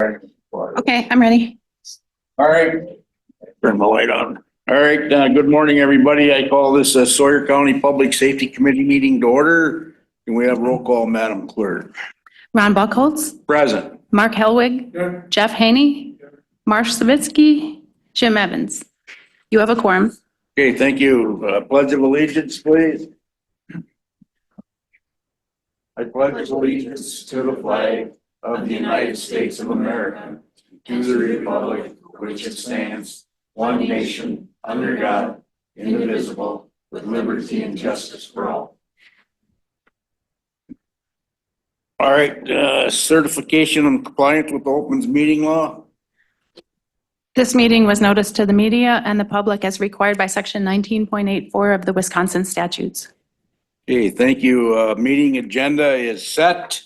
Okay, I'm ready. All right. Turn the light on. All right, good morning, everybody. I call this Sawyer County Public Safety Committee meeting to order. And we have roll call, Madam Clerk. Ron Buckholz, Present. Mark Helwig, Jeff Haney, Marsh Savitsky, Jim Evans. You have a quorum. Okay, thank you. Pledge of allegiance, please. I pledge allegiance to the flag of the United States of America, to the republic for which it stands, one nation, under God, indivisible, with liberty and justice for all. All right, certification and compliance with the opens meeting law. This meeting was noticed to the media and the public as required by section 19.84 of the Wisconsin statutes. Okay, thank you. Meeting agenda is set.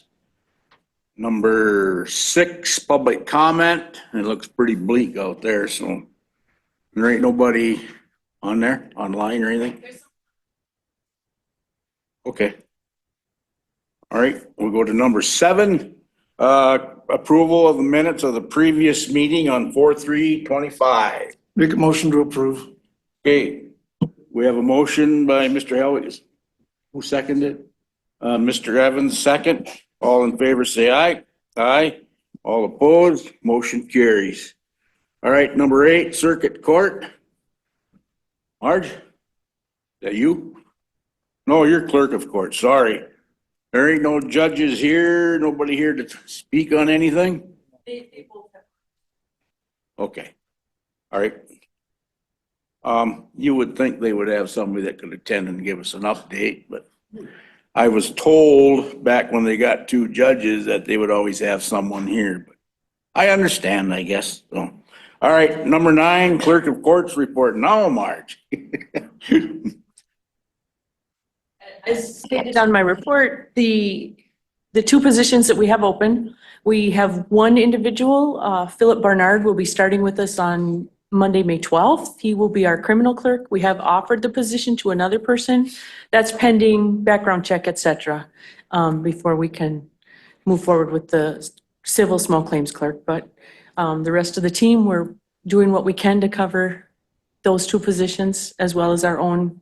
Number 6, public comment. It looks pretty bleak out there, so there ain't nobody on there, online or anything? Okay. All right, we'll go to number 7. Approval of the minutes of the previous meeting on 4/3/25. Make a motion to approve. Okay, we have a motion by Mr. Helwig. Who seconded? Mr. Evans, second. All in favor, say aye. Aye. All opposed, motion carries. All right, number 8, Circuit Court. Marge? Is that you? No, you're clerk of court, sorry. There ain't no judges here, nobody here to speak on anything? They both have. Okay, all right. You would think they would have somebody that could attend and give us an update, but I was told back when they got 2 judges that they would always have someone here, but I understand, I guess, so. All right, number 9, Clerk of Courts report. Now, Marge. As stated on my report, the 2 positions that we have open, we have one individual, Philip Barnard, will be starting with us on Monday, May 12th. He will be our criminal clerk. We have offered the position to another person. That's pending background check, et cetera, before we can move forward with the civil small claims clerk. But the rest of the team, we're doing what we can to cover those 2 positions as well as our own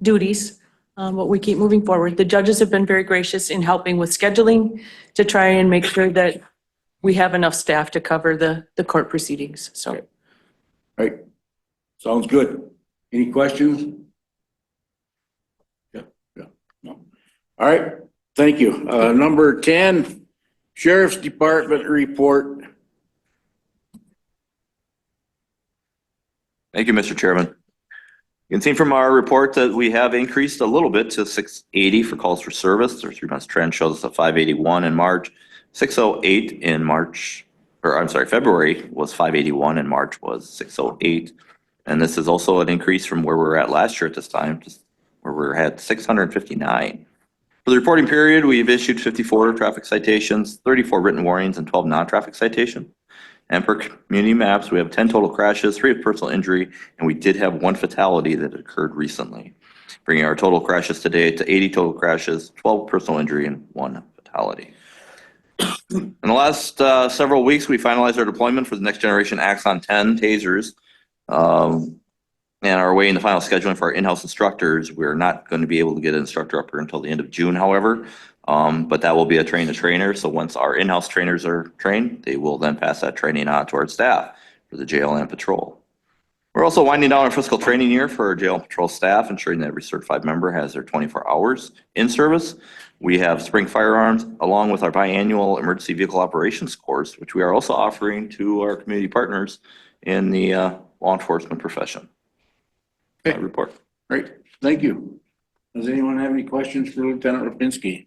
duties. But we keep moving forward. The judges have been very gracious in helping with scheduling to try and make sure that we have enough staff to cover the court proceedings, so. Right, sounds good. Any questions? Yeah, no. All right, thank you. Number 10, Sheriff's Department report. Thank you, Mr. Chairman. You can see from our report that we have increased a little bit to 680 for calls for service. Our 3 months trend shows us a 581 in March, 608 in March, or I'm sorry, February was 581 and March was 608. And this is also an increase from where we were at last year at this time, just where we had 659. For the reporting period, we've issued 54 traffic citations, 34 written warnings, and 12 non-traffic citations. And per community maps, we have 10 total crashes, 3 with personal injury, and we did have 1 fatality that occurred recently, bringing our total crashes today to 80 total crashes, 12 personal injury, and 1 fatality. In the last several weeks, we finalized our deployment for the next generation Axon 10 tasers, and are awaiting the final scheduling for our in-house instructors. We're not going to be able to get an instructor up here until the end of June, however. But that will be a train-the-trainer. So once our in-house trainers are trained, they will then pass that training on to our staff for the jail and patrol. We're also winding down our fiscal training year for our jail and patrol staff, ensuring that every certified member has their 24 hours in service. We have spring firearms along with our biannual emergency vehicle operations course, which we are also offering to our community partners in the law enforcement profession. Okay. Report. Great, thank you. Does anyone have any questions for Lieutenant Rapinski?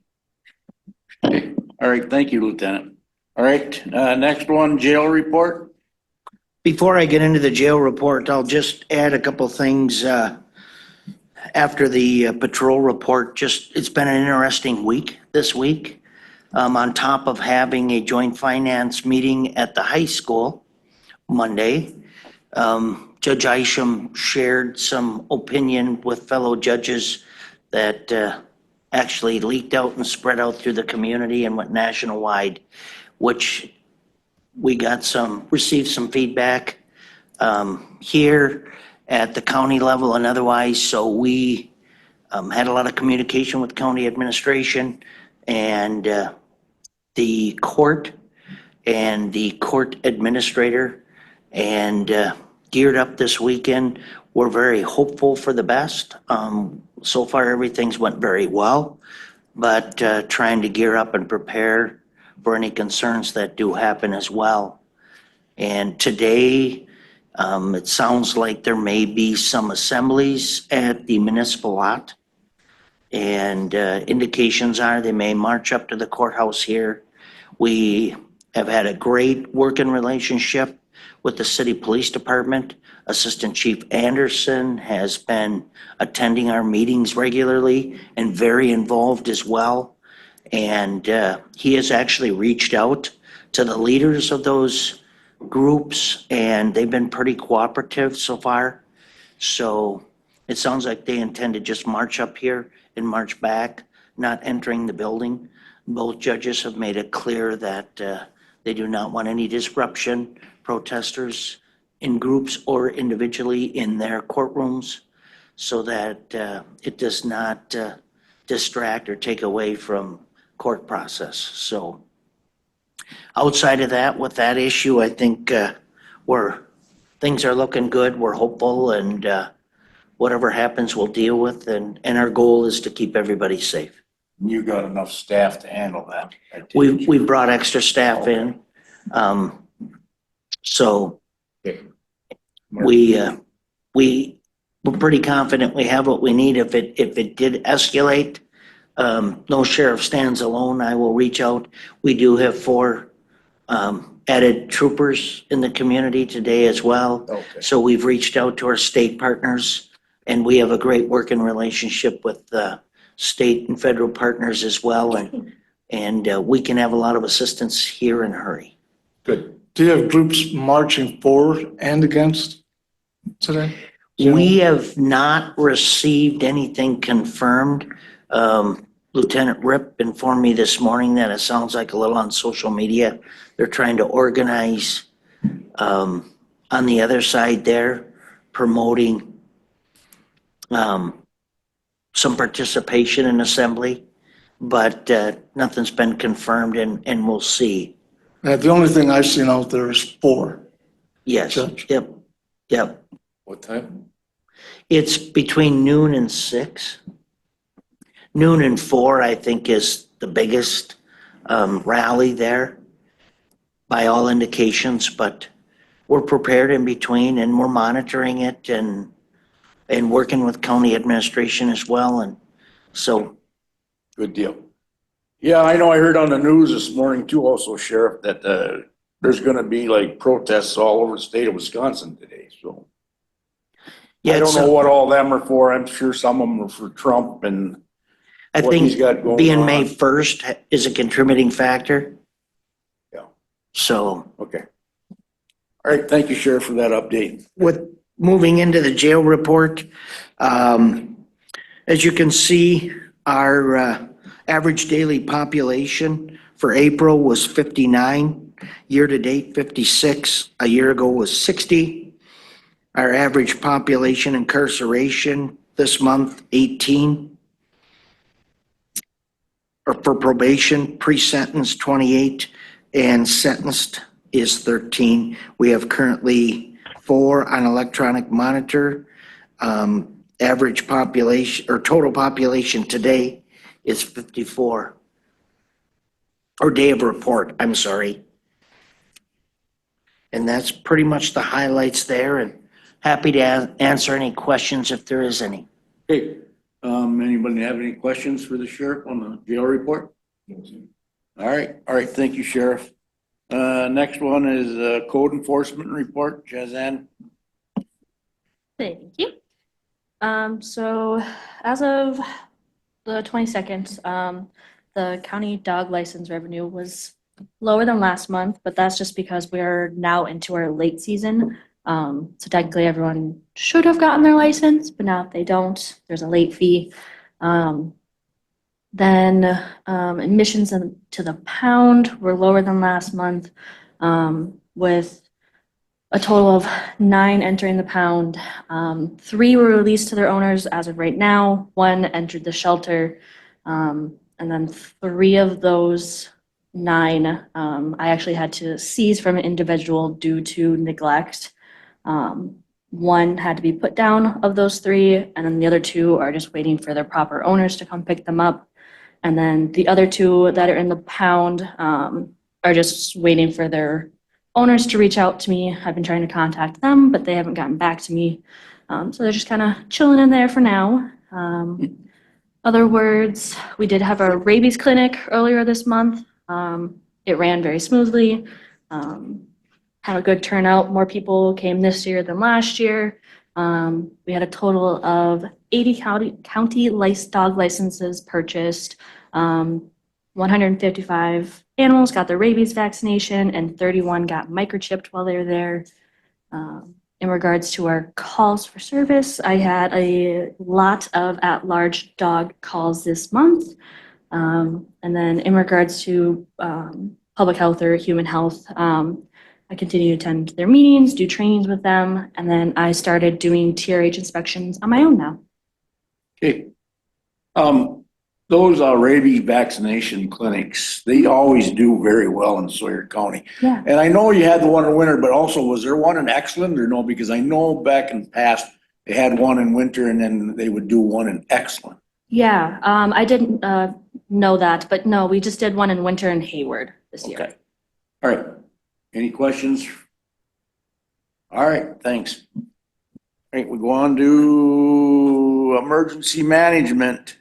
Okay. All right, thank you, Lieutenant. All right, next one, jail report. Before I get into the jail report, I'll just add a couple things after the patrol report. It's been an interesting week this week. On top of having a joint finance meeting at the high school Monday, Judge Isham shared some opinion with fellow judges that actually leaked out and spread out through the community and went nationwide, which we received some feedback here at the county level and otherwise. So we had a lot of communication with county administration and the court and the court administrator, and geared up this weekend. We're very hopeful for the best. So far, everything's went very well, but trying to gear up and prepare for any concerns that do happen as well. And today, it sounds like there may be some assemblies at the municipal lot. And indications are they may march up to the courthouse here. We have had a great working relationship with the city police department. Assistant Chief Anderson has been attending our meetings regularly and very involved as well. And he has actually reached out to the leaders of those groups, and they've been pretty cooperative so far. So it sounds like they intend to just march up here and march back, not entering the building. Both judges have made it clear that they do not want any disruption, protesters in groups or individually in their courtrooms, so that it does not distract or take away from court process. So outside of that, with that issue, I think things are looking good. We're hopeful, and whatever happens, we'll deal with. And our goal is to keep everybody safe. You got enough staff to handle that? We've brought extra staff in. So we're pretty confident we have what we need. If it did escalate, no sheriff stands alone. I will reach out. We do have 4 added troopers in the community today as well. Okay. So we've reached out to our state partners, and we have a great working relationship with the state and federal partners as well. And we can have a lot of assistance here in a hurry. Good. Do you have groups marching for and against today? We have not received anything confirmed. Lieutenant Rip informed me this morning that it sounds like a little on social media. They're trying to organize on the other side there, promoting some participation in assembly, but nothing's been confirmed, and we'll see. The only thing I've seen out there is 4. Yes, Judge. yep. What time? It's between noon and 6. Noon and 4, I think, is the biggest rally there by all indications, but we're prepared in between, and we're monitoring it and working with county administration as well. And so, Good deal. Yeah, I know I heard on the news this morning too, also, Sheriff, that there's gonna be like protests all over the state of Wisconsin today, so. yeah, I don't it's, know what all them are for. I'm sure some of them are for Trump and I what he's think got going being on. May 1st is a contributing factor. Yeah. So Okay. All right, thank you, Sheriff, for that update. with moving into the jail report, as you can see, our average daily population for April was 59, year-to-date 56, a year ago was 60. Our average population incarceration this month, 18. Or for probation, pre-sentence 28, and sentenced is 13. We have currently 4 on electronic monitor. Average population, or total population today is 54. Or day of report, I'm sorry. And that's pretty much the highlights there, and happy to answer any questions if there is any. Hey, anybody have any questions for the sheriff on the jail report? All right, thank you, Sheriff. Next one is code enforcement report, Jazan. Thank you. So as of the 22nd, the county dog license revenue was lower than last month, but that's just because we're now into our late season. So technically everyone should have gotten their license, but now if they don't, there's a late fee. Then admissions to the pound were lower than last month. with a total of 9 entering the pound. 3 were released to their owners as of right now. 1 entered the shelter. And then 3 of those 9, I actually had to seize from an individual due to neglect. 1 had to be put down of those 3, and then the other 2 are just waiting for their proper owners to come pick them up. And then the other 2 that are in the pound are just waiting for their owners to reach out to me. I've been trying to contact them, but they haven't gotten back to me. So they're just kind of chilling in there for now. Other words, we did have a rabies clinic earlier this month. It ran very smoothly. Had a good turnout. More people came this year than last year. We had a total of 80 county dog licenses purchased. 155 animals got their rabies vaccination and 31 got microchipped while they were there. In regards to our calls for service, I had a lot of at-large dog calls this month. And then in regards to public health or human health, I continue to attend their meetings, do trainings with them, and then I started doing TRH inspections on my own now. Okay. Those rabies vaccination clinics, they always do very well in Sawyer County. Yeah. And I know you had the one in winter, but also was there one in Excellent or no? Because I know back in the past, they had one in winter and then they would do one in Excellent. Yeah, I didn't know that, but no, we just did one in winter in Hayward this year. Okay. All right. Any questions? All right, thanks. All right, we go on to emergency management.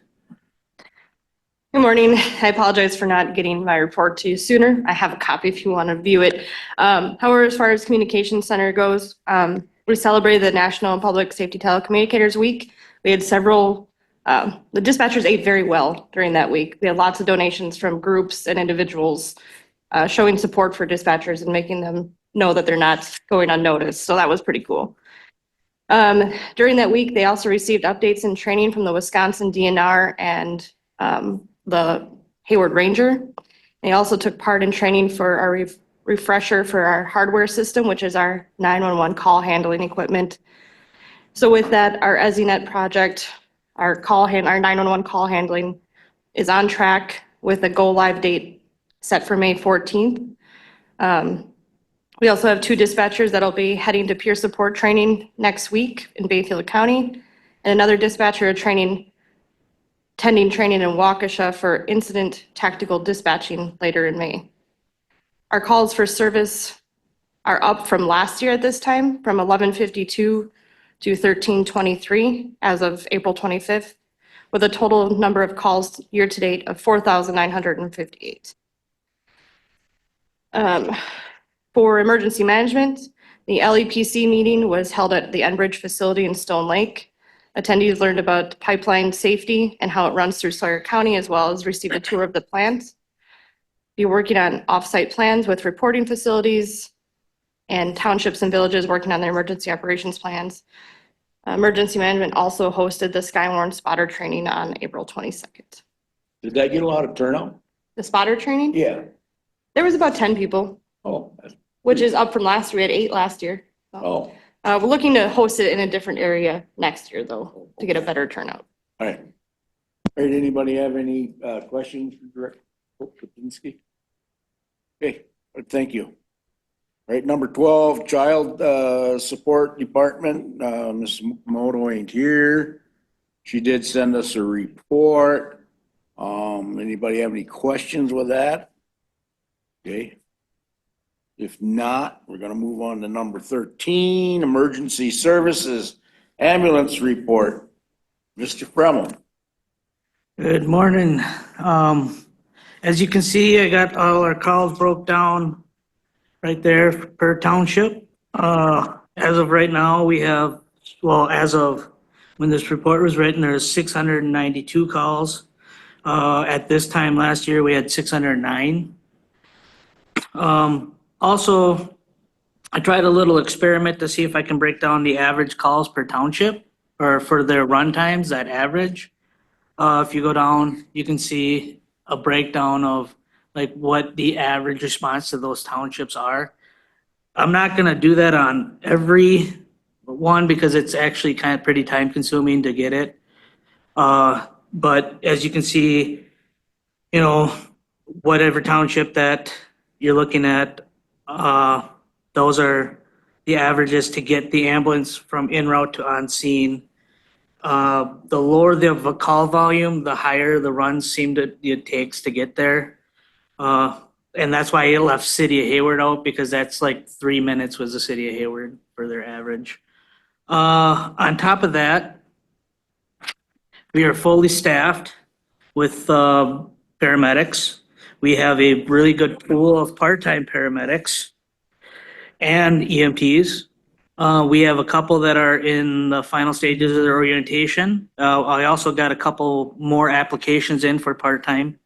Good morning. I apologize for not getting my report to you sooner. I have a copy if you want to view it. However, as far as Communication Center goes, we celebrated the National Public Safety Telecommunicators Week. We had several, the dispatchers ate very well during that week. We had lots of donations from groups and individuals showing support for dispatchers and making them know that they're not going unnoticed. So that was pretty cool. During that week, they also received updates and training from the Wisconsin DNR and the Hayward Ranger. They also took part in training for our refresher for our hardware system, which is our 911 call handling equipment. So with that, our EZNet project, our 911 call handling is on track with a go live date set for May 14th. We also have 2 dispatchers that'll be heading to peer support training next week in Bayfield County, and another dispatcher attending training in Waukesha for incident tactical dispatching later in May. Our calls for service are up from last year at this time, from 1152 to 1323 as of April 25th, with a total number of calls year to date of 4,958. For emergency management, the LEPC meeting was held at the Enbridge facility in Stone Lake. Attendees learned about pipeline safety and how it runs through Sawyer County, as well as received a tour of the plant. Be working on off-site plans with reporting facilities and townships and villages working on their emergency operations plans. Emergency management also hosted the Skywarn spotter training on April 22nd. Did that get a lot of turnout? The spotter training? Yeah. There was about 10 people, Oh, which is up from last year. We had 8 last year. oh, We're looking to host it in a different area next year, though, to get a better turnout. all right. All right, anybody have any questions for Director Kapinski? Okay, thank you. All right, number 12, Child Support Department. Ms. Moto ain't here. She did send us a report. Anybody have any questions with that? Okay. If not, we're gonna move on to number 13, Emergency Services Ambulance Report. Mr. Fremel. Good morning. As you can see, I got all our calls broke down right there per township. As of right now, we have, well, as of when this report was written, there's 692 calls. At this time last year, we had 609. Also, I tried a little experiment to see if I can break down the average calls per township or for their run times, that average. If you go down, you can see a breakdown of like what the average response to those townships are. I'm not gonna do that on every one because it's actually kind of pretty time consuming to get it. But as you can see, you know, whatever township that you're looking at, those are the averages to get the ambulance from en route to on scene. The lower the call volume, the higher the runs it takes to get there. And that's why it left City of Hayward out, because that's like 3 minutes was the City of Hayward for their average. On top of that, we are fully staffed with paramedics. We have a really good pool of part-time paramedics and EMTs. We have a couple that are in the final stages of their orientation. I also got a couple more applications in for part-time.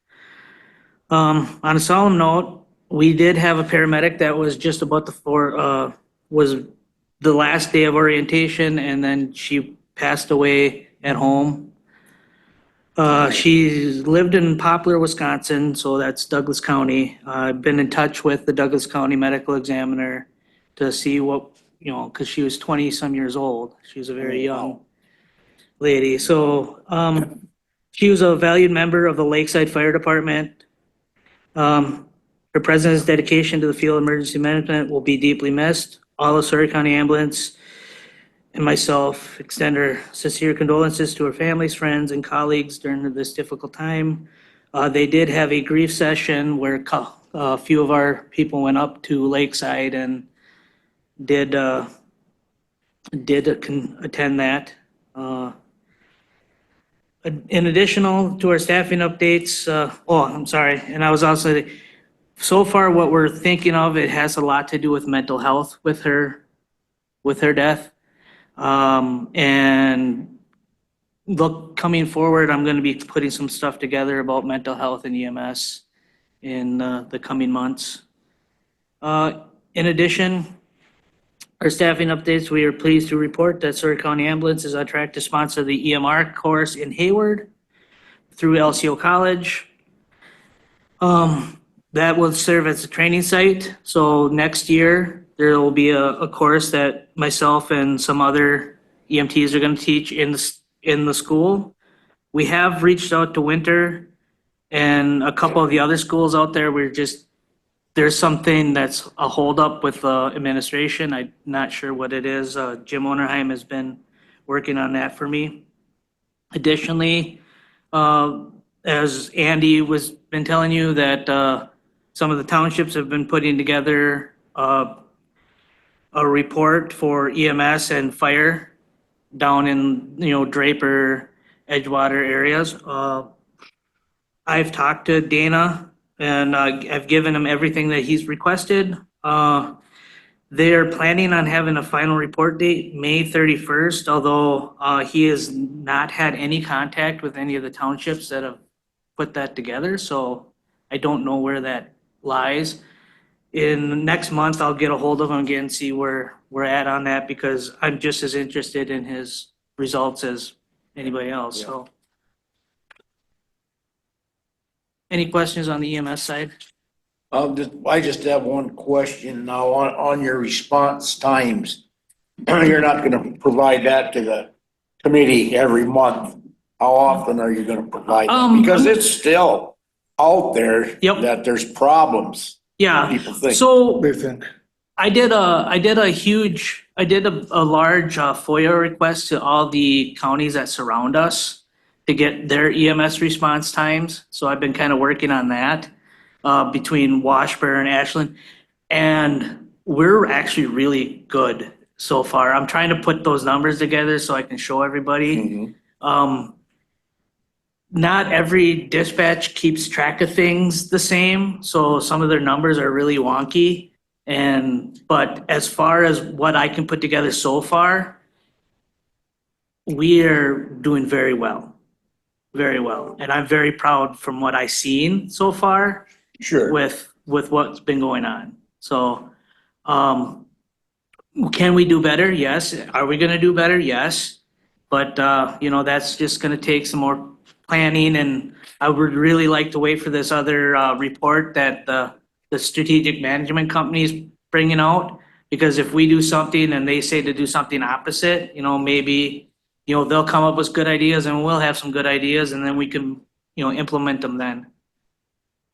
On a solemn note, we did have a paramedic that was just about was the last day of orientation, and then she passed away at home. She lived in Poplar, Wisconsin, so that's Douglas County. I've been in touch with the Douglas County medical examiner to see what, because she was 20-some years old. She was a very young lady. So she was a valued member of the Lakeside Fire Department. Her president's dedication to the field of emergency management will be deeply missed. All of Surrey County Ambulance and myself extend our sincere condolences to her families, friends, and colleagues during this difficult time. They did have a grief session where a few of our people went up to Lakeside and did attend that. In addition to our staffing updates, I'm sorry, and I was also, so far what we're thinking of, it has a lot to do with mental health with her death. And coming forward, I'm going to be putting some stuff together about mental health and EMS in the coming months. In addition, our staffing updates, we are pleased to report that Surrey County Ambulance is on track to sponsor the EMR course in Hayward through LCO College. That will serve as a training site. So next year, there will be a course that myself and some other EMTs are going to teach in the school. We have reached out to Winter and a couple of the other schools out there. There's something that's a holdup with the administration. I'm not sure what it is. Jim Onerheim has been working on that for me. Additionally, as Andy was been telling you, that some of the townships have been putting together a report for EMS and fire down in Draper, Edgewater areas. I've talked to Dana, and I've given him everything that he's requested. They're planning on having a final report date, May 31st, although he has not had any contact with any of the townships that have put that together, so I don't know where that lies. In next month, I'll get a hold of him again and see where we're at on that, because I'm just as interested in his results as anybody else, so. Any questions on the EMS side? I just have one question now on your response times. You're not gonna provide that to the committee every month. How often are you gonna provide that? Because it's still out there that there's problems. Yeah, People think. so They think. I did a large FOIA request to all the counties that surround us to get their EMS response times. So I've been kind of working on that between Washburn, Ashland, and we're actually really good so far. I'm trying to put those numbers together so I can show everybody. Not every dispatch keeps track of things the same, so some of their numbers are really wonky. But as far as what I can put together so far, we are doing very well. Very well. And I'm very proud from what I've seen so far. Sure. With what's been going on. So, can we do better? Yes. Are we gonna do better? Yes. But, that's just gonna take some more planning, and I would really like to wait for this other report that the strategic management company is bringing out. Because if we do something and they say to do something opposite, maybe, they'll come up with good ideas and we'll have some good ideas and then we can, implement them then.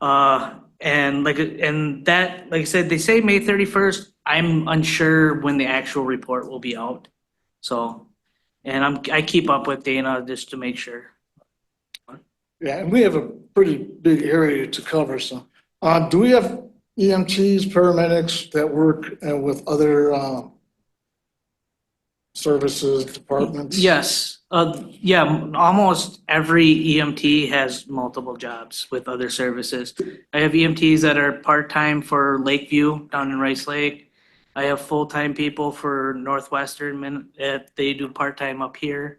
And like I said, they say May 31st. I'm unsure when the actual report will be out. So, and I keep up with Dana just to make sure. Yeah, and we have a pretty big area to cover, so. Do we have EMTs, paramedics that work with other services, departments? Yes, yeah, almost every EMT has multiple jobs with other services. I have EMTs that are part-time for Lakeview down in Rice Lake. I have full-time people for Northwestern, they do part-time up here.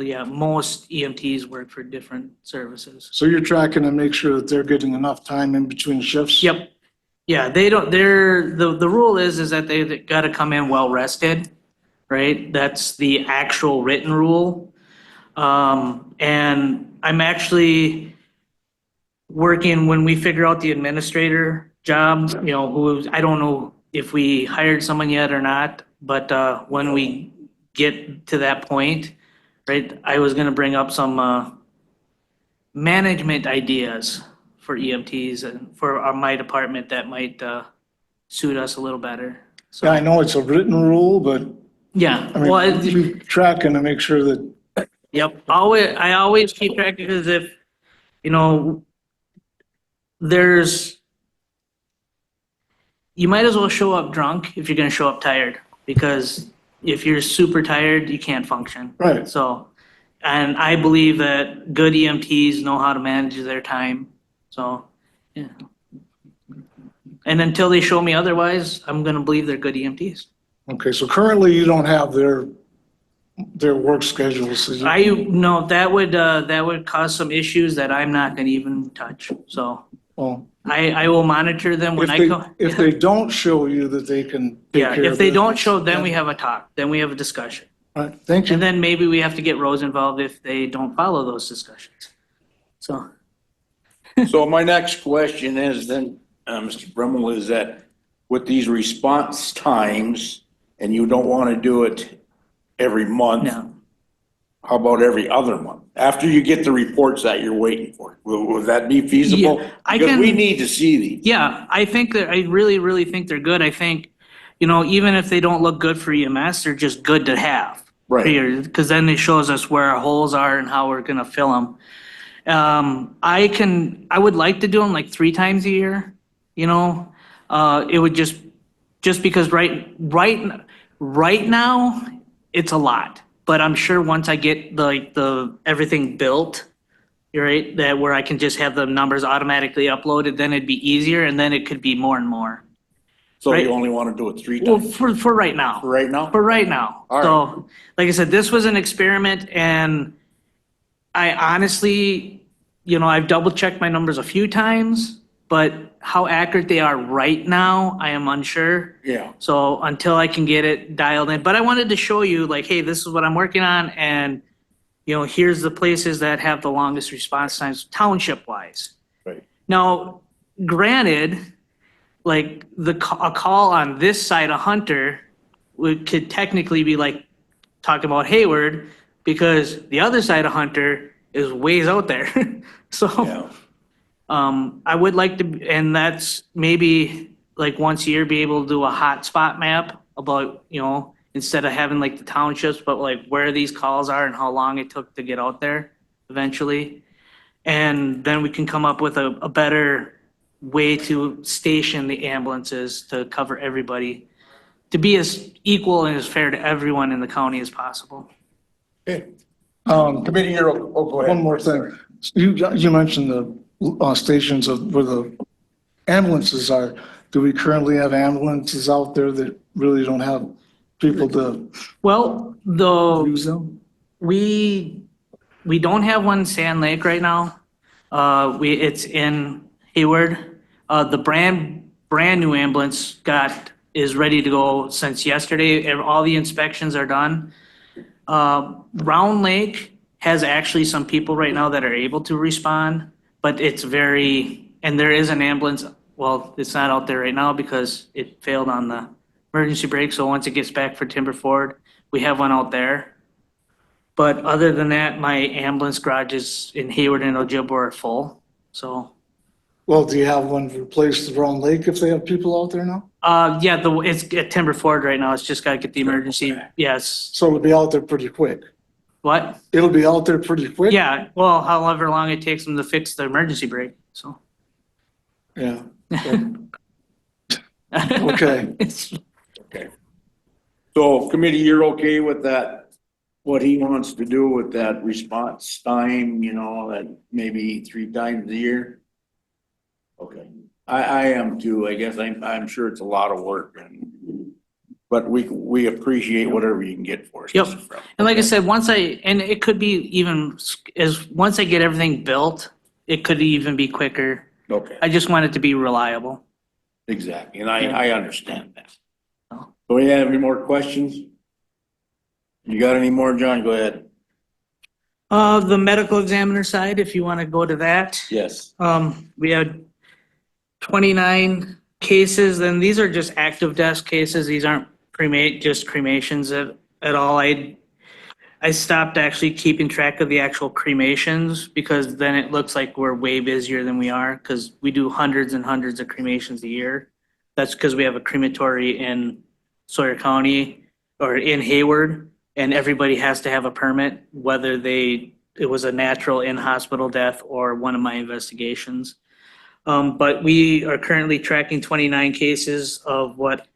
Yeah, most EMTs work for different services. So you're tracking to make sure that they're getting enough time in between shifts? Yep. Yeah, the rule is that they gotta come in well rested, right? That's the actual written rule. And I'm actually working, when we figure out the administrator job, I don't know if we hired someone yet or not, but when we get to that point, right, I was gonna bring up some management ideas for EMTs and for my department that might suit us a little better. So, Yeah, I know it's a written rule, but yeah, I mean, you're tracking to make sure that, yep. I always keep track because if, you might as well show up drunk if you're gonna show up tired, because if you're super tired, you can't function. right. So, and I believe that good EMTs know how to manage their time. So, yeah. And until they show me otherwise, I'm gonna believe they're good EMTs. Okay, so currently you don't have their work schedules. So No, that would cause some issues that I'm not gonna even touch. So well, I will monitor them when I go. if they don't show you that they can take Yeah, care if of they business, don't show, then we have a talk, then we have a discussion. All right, thank you. And then maybe we have to get Rose involved if they don't follow those discussions. So, So my next question is then, Mr. Brummel, is that with these response times, and you don't want to do it every month, no. how about every other month? After you get the reports that you're waiting for, will that be feasible? Yeah, I Because can- we need to see these. Yeah, I really, really think they're good. I think, even if they don't look good for EMS, they're just good to have. Right. Because then it shows us where our holes are and how we're gonna fill them. I would like to do them like 3 times a year, it would just because right now, it's a lot. But I'm sure once I get the everything built, right, that where I can just have the numbers automatically uploaded, then it'd be easier and then it could be more and more. So Right. you only want to do it 3 Well, times for right now. for right now? For right now. All right. So, like I said, this was an experiment and I honestly, I've double checked my numbers a few times, but how accurate they are right now, I am unsure. Yeah. So until I can get it dialed in, but I wanted to show you like, hey, this is what I'm working on and, here's the places that have the longest response times township wise. Right. Now, granted, like a call on this side of Hunter could technically be like talking about Hayward because the other side of Hunter is ways out there. So, Yeah. I would like to, and that's maybe like once a year be able to do a hotspot map about, instead of having like the townships, but like where these calls are and how long it took to get out there eventually. And then we can come up with a better way to station the ambulances to cover everybody, to be as equal and as fair to everyone in the county as possible. Okay. Committee, go One ahead. more thing. You mentioned the stations of where the ambulances are. Do we currently have ambulances out there that really don't have people to Well, use them? we don't have one in Sand Lake right now. It's in Hayward. The brand new ambulance is ready to go since yesterday. All the inspections are done. Round Lake has actually some people right now that are able to respond, but and there is an ambulance. Well, it's not out there right now because it failed on the emergency brake. So once it gets back for Timber Ford, we have one out there. But other than that, my ambulance garages in Hayward and Ojibwa are full. So, Well, do you have one replaced around Lake if they have people out there now? yeah, it's at Timber Ford right now. It's just gotta get the emergency. Yes. So it'll be out there pretty quick. What? It'll be out there pretty quick? Yeah, well, however long it takes them to fix the emergency brake, so. Yeah. Okay. It's- Okay. So committee, you're okay with that? What he wants to do with that response time, that maybe 3 times a year? Okay, I am too. I guess I'm sure it's a lot of work but we appreciate whatever you can get for us. Yep. Mr. Frum. And like I said, once it could be even once I get everything built, it could even be quicker. Okay, I just want it to be reliable. exactly. And I understand that. Oh. Do we have any more questions? You got any more, John? Go ahead. The medical examiner side, if you want to go to that. Yes. We had 29 cases, and these are just active death cases. These aren't just cremations at all. I stopped actually keeping track of the actual cremations because then it looks like we're way busier than we are because we do hundreds and hundreds of cremations a year. That's because we have a crematory in Sawyer County or in Hayward, and everybody has to have a permit, whether it was a natural in-hospital death or one of my investigations. But we are currently tracking 29 cases of what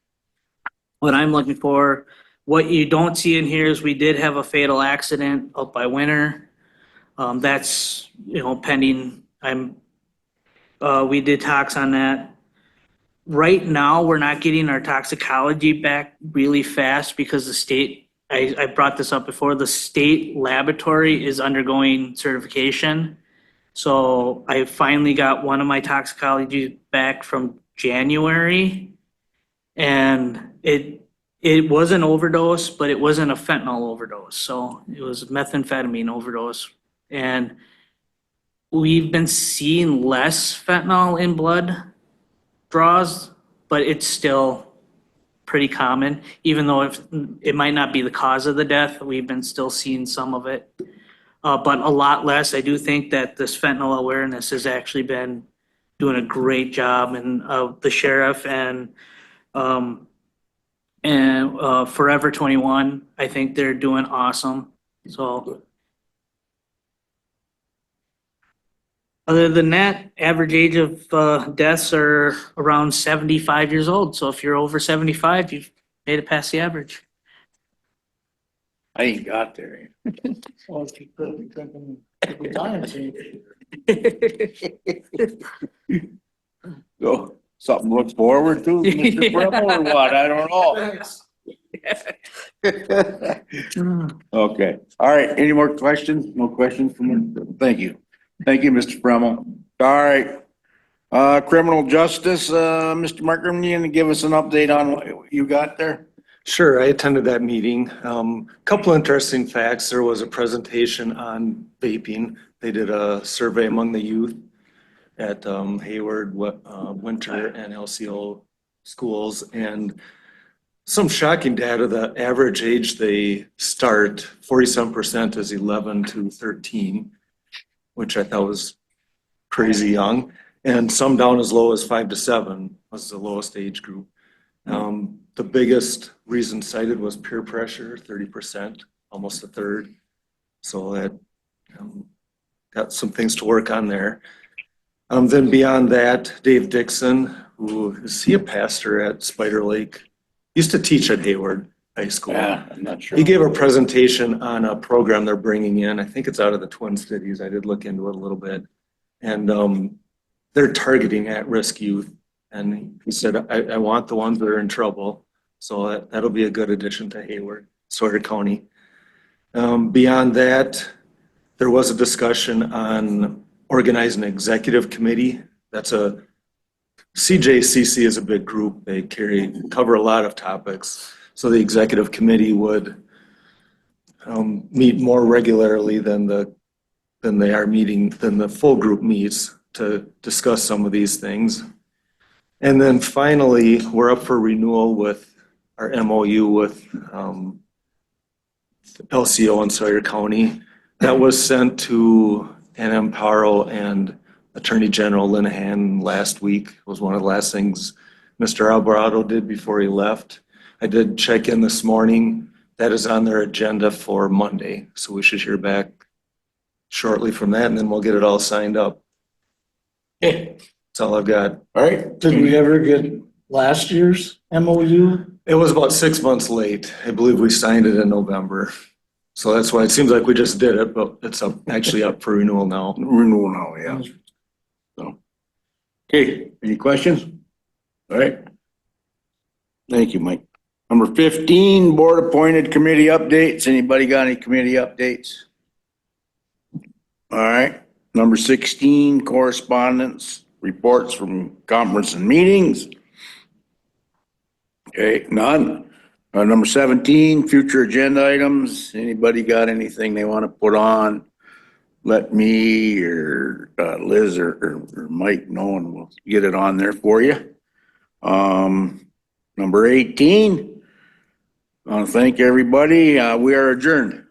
I'm looking for. What you don't see in here is we did have a fatal accident out by Winter. That's, pending. We did tox on that. Right now, we're not getting our toxicology back really fast because the state, I brought this up before, the state laboratory is undergoing certification. So I finally got one of my toxicology back from January, and it was an overdose, but it wasn't a fentanyl overdose. So it was methamphetamine overdose. And we've been seeing less fentanyl in blood draws, but it's still pretty common, even though it might not be the cause of the death, we've been still seeing some of it. But a lot less. I do think that this fentanyl awareness has actually been doing a great job, and the sheriff and Forever 21, I think they're doing awesome. So other than that, average age of deaths are around 75 years old. So if you're over 75, you've made it past the average. I ain't got there. Well, if you could be thinking, if we die in So something to look forward to, Mr. Brimble, or what? I don't know. Okay, all right, any more questions? No questions from you? Thank you. Thank you, Mr. Fremmel. All right. Criminal justice, Mr. Markram, you gonna give us an update on what you got there? Sure, I attended that meeting. Couple interesting facts. There was a presentation on vaping. They did a survey among the youth at Hayward, Winter, and LCO schools, and some shocking data. The average age they start, 47% is 11 to 13, which I thought was crazy young, and some down as low as 5 to 7 was the lowest age group. The biggest reason cited was peer pressure, 30%, almost a third. So that got some things to work on there. Then beyond that, Dave Dixon, is he a pastor at Spider Lake? Used to teach at Hayward High School. Yeah, I'm not sure. He gave a presentation on a program they're bringing in. I think it's out of the Twin Cities. I did look into it a little bit. And they're targeting at-risk youth. And he said, I want the ones that are in trouble. So that'll be a good addition to Hayward, Sawyer County. Beyond that, there was a discussion on organizing an executive committee. CJCC is a big group. They cover a lot of topics. So the executive committee would meet more regularly than they are meeting, than the full group meets to discuss some of these things. And then finally, we're up for renewal with our MOU with LCO in Sawyer County. That was sent to NM Paro and Attorney General Linehan last week. It was one of the last things Mr. Alvarado did before he left. I did check in this morning. That is on their agenda for Monday, so we should hear back shortly from that, and then we'll get it all signed up. Okay, That's all I've got. all right. Did we ever get last year's MOU? It was about 6 months late. I believe we signed it in November. So that's why it seems like we just did it, but it's actually up for renewal now. Renewal now, yeah. So, okay, any questions? All right. Thank you, Mike. Number 15, board appointed committee updates. Anybody got any committee updates? All right. Number 16, correspondence, reports from conference and meetings. Okay, none. Number 17, future agenda items. Anybody got anything they want to put on? Let me or Liz or Mike know, and we'll get it on there for you. Number 18, I want to thank everybody. We are adjourned.